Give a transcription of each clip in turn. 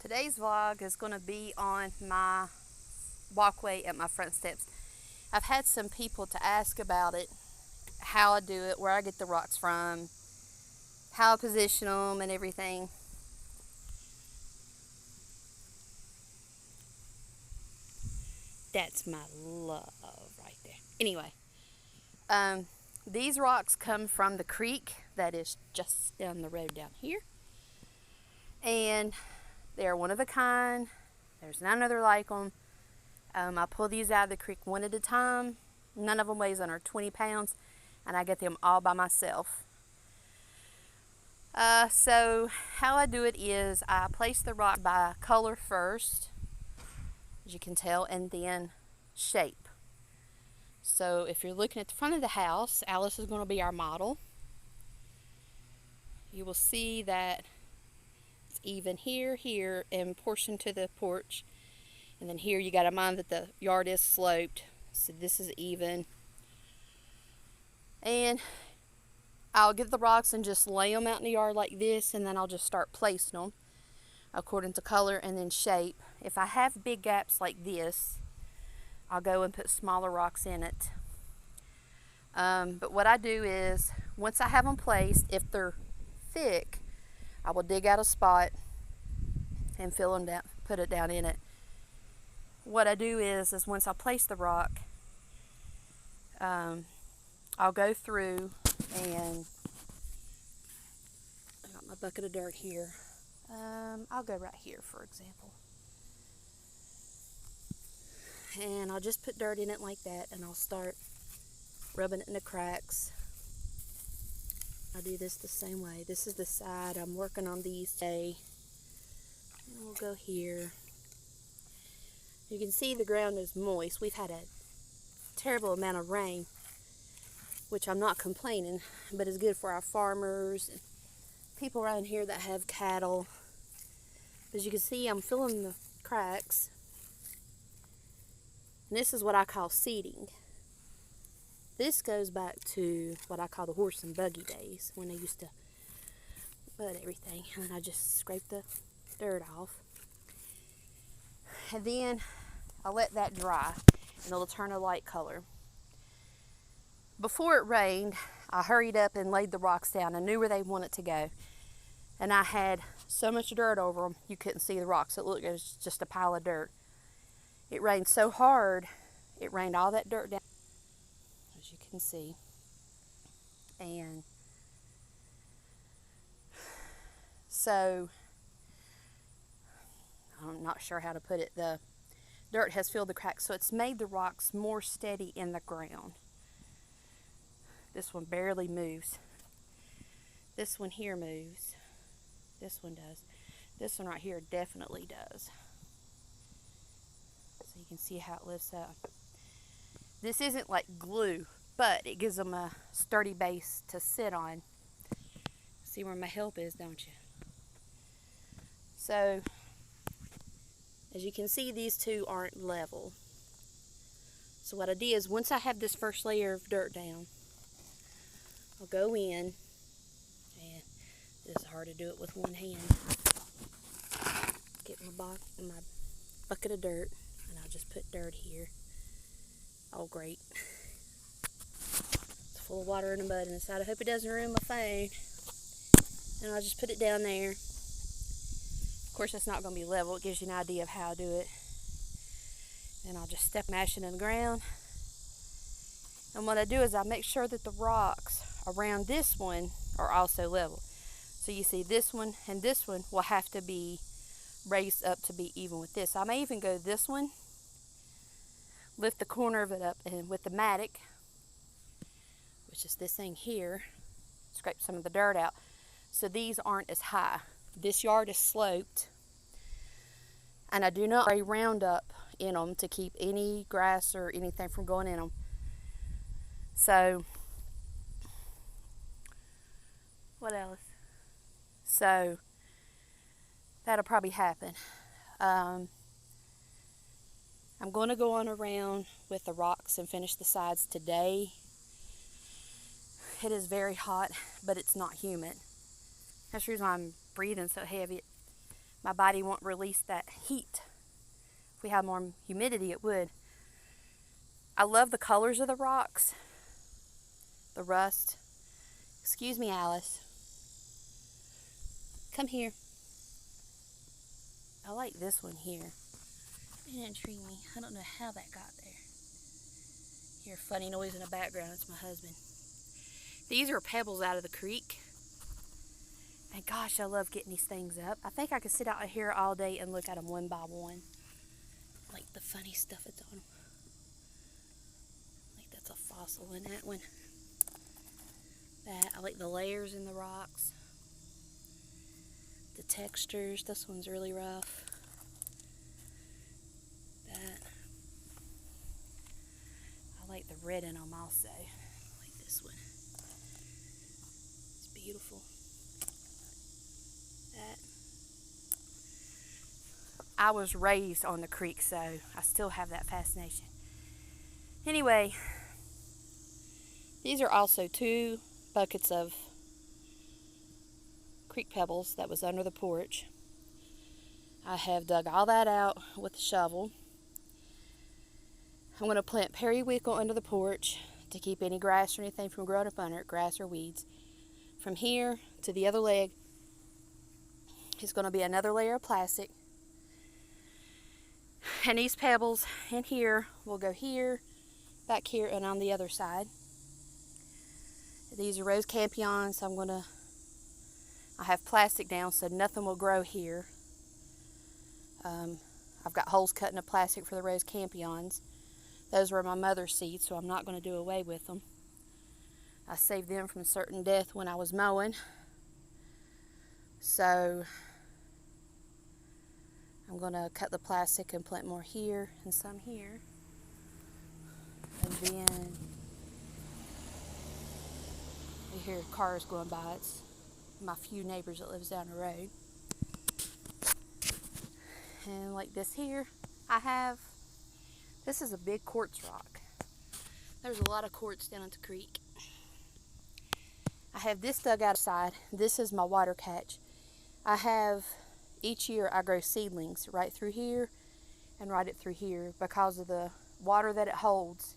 Today's vlog is going to be on my walkway at my front steps. I've had some people to ask about it, how I do it, where I get the rocks from, how I position them and everything. That's my love right there. Anyway, these rocks come from the creek that is just down the road down here. And they are one of a kind. There's none other like them. I pull these out of the creek one at a time. None of them weighs under 20 pounds, and I get them all by myself. So how I do it is I place the rock by color first, as you can tell, and then shape. So if you're looking at the front of the house, Alice is going to be our model. You will see that it's even here, and portion to the porch. And then here you got to mind that the yard is sloped, so this is even. And I'll get the rocks and just lay them out in the yard like this, and then I'll just start placing them according to color and then shape. If I have big gaps like this, I'll go and put smaller rocks in it. But what I do is, once I have them placed, if they're thick, I will dig out a spot and fill them down, put it down in it. What I do is once I place the rock, I'll go through and I got my bucket of dirt here. I'll go right here, for example. And I'll just put dirt in it like that, and I'll start rubbing it in the cracks. I do this the same way. This is the side I'm working on these today. And we'll go here. You can see the ground is moist. We've had a terrible amount of rain, which I'm not complaining, but it's good for our farmers and people around here that have cattle. As you can see, I'm filling the cracks. And this is what I call seeding. This goes back to what I call the horse and buggy days, when they used to mud everything. And then I just scrape the dirt off. And then I let that dry, and it'll turn a light color. Before it rained, I hurried up and laid the rocks down. I knew where they wanted to go. And I had so much dirt over them, you couldn't see the rocks. It looked like it was just a pile of dirt. It rained so hard, it rained all that dirt down, as you can see. And so, I'm not sure how to put it. The dirt has filled the cracks, so it's made the rocks more steady in the ground. This one barely moves. This one here moves. This one does. This one right here definitely does. So you can see how it lifts up. This isn't like glue, but it gives them a sturdy base to sit on. See where my help is, don't you? So, as you can see, these two aren't level. So what I did is, once I have this first layer of dirt down, I'll go in, and it's hard to do it with one hand. Get my bucket of dirt, and I'll just put dirt here. Oh great. It's full of water and mud inside. I hope it doesn't ruin my phone. And I'll just put it down there. Of course, it's not going to be level. It gives you an idea of how I do it. And I'll just mash it in the ground. And what I do is I make sure that the rocks around this one are also level. So you see this one and this one will have to be raised up to be even with this. I may even go this one, lift the corner of it up, and with the mattock, which is this thing here, scrape some of the dirt out. So these aren't as high. This yard is sloped, and I do not spray Roundup in them to keep any grass or anything from going in them. So, what else? So, that'll probably happen. I'm going to go on around with the rocks and finish the sides today. It is very hot, but it's not humid. That's the reason why I'm breathing so heavy. my body won't release that heat. If we had more humidity, it would. I love the colors of the rocks, the rust. Excuse me, Alice. Come here. I like this one here. It didn't intrigue me. I don't know how that got there. Hear funny noise in the background. It's my husband. These are pebbles out of the creek. And gosh, I love getting these things up. I think I could sit out here all day and look at them one by one. Like the funny stuff that's on them. Like that's a fossil in that one. That, I like the layers in the rocks. The textures. This one's really rough. That. I like the red in them also. I like this one. It's beautiful. That. I was raised on the creek, so I still have that fascination. Anyway, these are also 2 buckets of creek pebbles that was under the porch. I have dug all that out with a shovel. I'm going to plant periwinkle under the porch to keep any grass or anything from growing up under it, grass or weeds. From here to the other leg is going to be another layer of plastic. And these pebbles in here will go here, back here, and on the other side. These are rose campions, so I have plastic down so nothing will grow here. I've got holes cut in the plastic for the rose campions. Those were my mother's seeds, so I'm not going to do away with them. I saved them from certain death when I was mowing. So I'm going to cut the plastic and plant more here and some here. And then you hear cars going by. It's my few neighbors that lives down the road. And like this here, this is a big quartz rock. There's a lot of quartz down at the creek. I have this dug outside. This is my water catch. Each year I grow seedlings right through here and right it through here because of the water that it holds.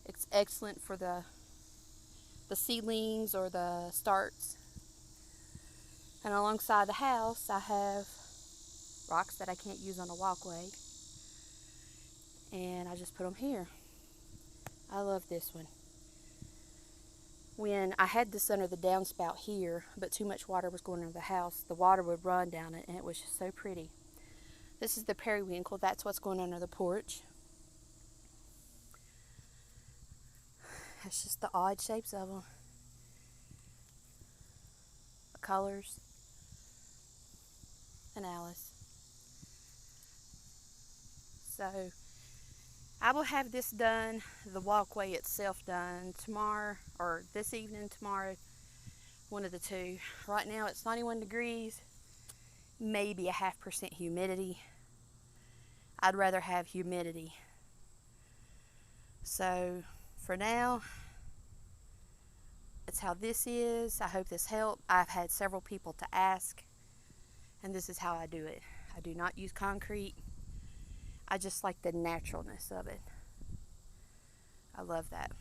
It's excellent for the seedlings or the starts. And alongside the house I have rocks that I can't use on a walkway. And I just put them here. I love this one. When I had this under the downspout here, but too much water was going into the house, the water would run down it and it was just so pretty. This is the periwinkle. That's what's going under the porch. That's just the odd shapes of them. The colors. And Alice. So I will have this done, the walkway itself done tomorrow, or this evening, tomorrow, one of the two. Right now it's 91 degrees, maybe a 0.5% humidity. I'd rather have humidity. So for now, that's how this is. I hope this helped. I've had several people to ask, and this is how I do it. I do not use concrete. I just like the naturalness of it. I love that.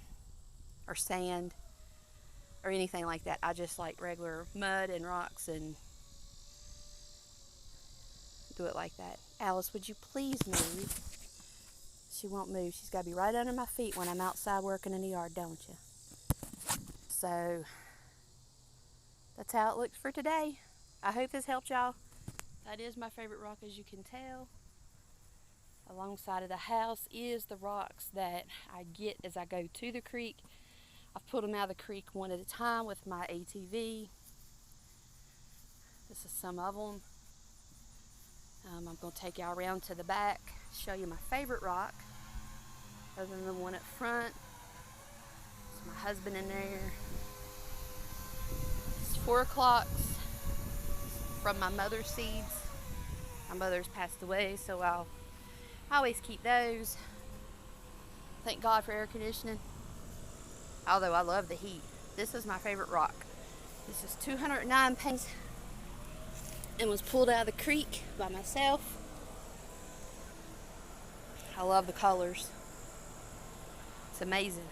Or sand, or anything like that. I just like regular mud and rocks and do it like that. Alice, would you please move? She won't move. She's got to be right under my feet when I'm outside working in the yard, don't you? So that's how it looks for today. I hope this helped y'all. That is my favorite rock, as you can tell. Alongside of the house is the rocks that I get as I go to the creek. I've pulled them out of the creek one at a time with my ATV. This is some of them. I'm going to take y'all around to the back, show you my favorite rock, other than the one up front. There's my husband in there. It's 4 o'clock from my mother's seeds. My mother's passed away, so I always keep those. Thank God for air conditioning. Although I love the heat. This is my favorite rock. This is 209 pounds. and was pulled out of the creek by myself. I love the colors. It's amazing.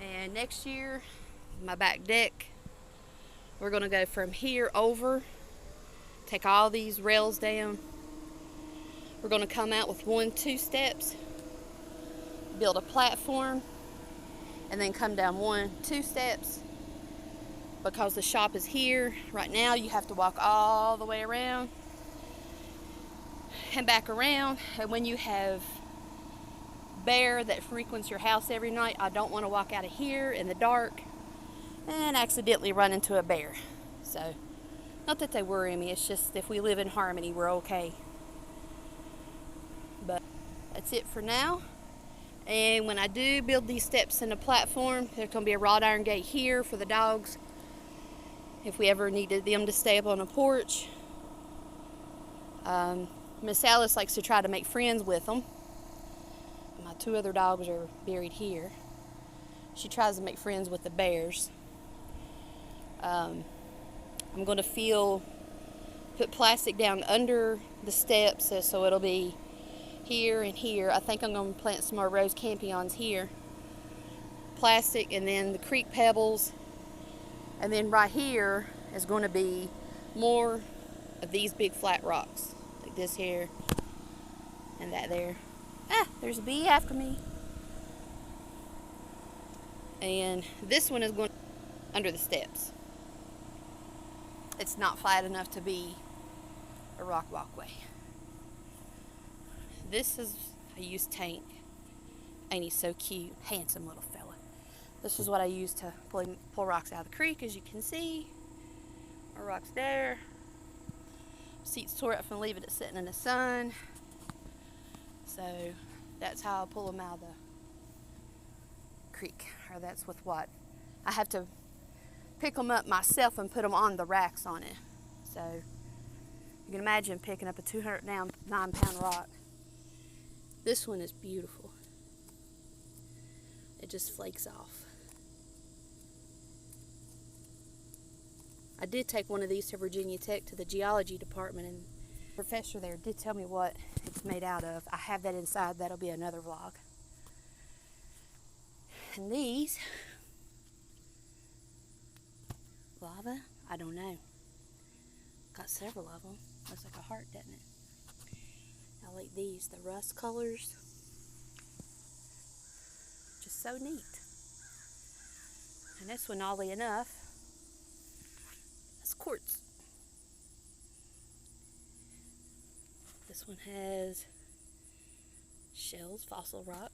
And next year, my back deck, we're going to go from here over, take all these rails down. We're going to come out with 1-2 steps, build a platform, and then come down 1-2 steps. Because the shop is here, right now you have to walk all the way around and back around. And when you have bear that frequents your house every night, I don't want to walk out of here in the dark and accidentally run into a bear. So, not that they worry me, it's just if we live in harmony, we're okay. But that's it for now. And when I do build these steps in the platform, there's going to be a wrought iron gate here for the dogs if we ever needed them to stay up on a porch. Miss Alice likes to try to make friends with them. My 2 other dogs are buried here. She tries to make friends with the bears. I'm going to put plastic down under the steps so it'll be here and here. I think I'm going to plant some more rose campions here. Plastic, and then the creek pebbles. And then right here is going to be more of these big flat rocks. Like this here and that there. Ah, there's a bee after me. And this one is going under the steps. It's not flat enough to be a rock walkway. This is a used tank. Ain't he so cute? Handsome little fella. This is what I use to pull rocks out of the creek, as you can see. Our rocks there. Seats tore up from leaving it sitting in the sun. So that's how I pull them out of the creek. Or that's with what? I have to pick them up myself and put them on the racks on it. So you can imagine picking up a 209-pound rock. This one is beautiful. It just flakes off. I did take one of these to Virginia Tech to the geology department, and the professor there did tell me what it's made out of. I have that inside. That'll be another vlog. And these, lava? I don't know. Got several of them. Looks like a heart, doesn't it? I like these, the rust colors. Just so neat. And this one, oddly enough, that's quartz. This one has shells, fossil rock.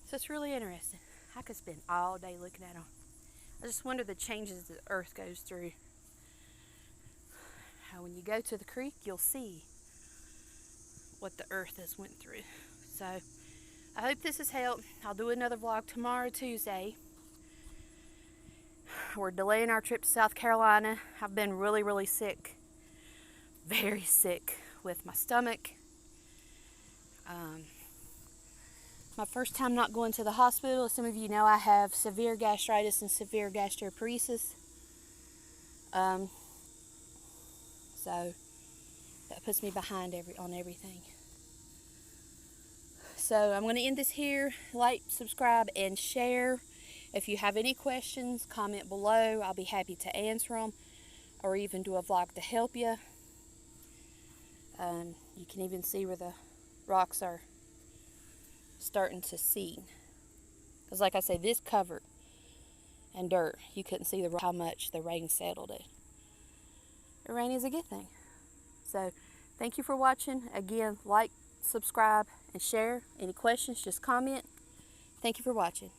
So it's really interesting. I could spend all day looking at them. I just wonder the changes that the earth goes through. How when you go to the creek, you'll see what the earth has went through. So I hope this has helped. I'll do another vlog tomorrow, Tuesday. We're delaying our trip to South Carolina. I've been really, really sick. Very sick with my stomach. My first time not going to the hospital. As some of you know, I have severe gastritis and severe gastroparesis. So that puts me behind on everything. So I'm going to end this here. Like, subscribe, and share. If you have any questions, comment below. I'll be happy to answer them, or even do a vlog to help you. You can even see where the rocks are starting to seed. Because like I say, this covered and dirt, you couldn't see how much the rain settled it. The rain is a good thing. So thank you for watching. Again, like, subscribe, and share. Any questions, just comment. Thank you for watching.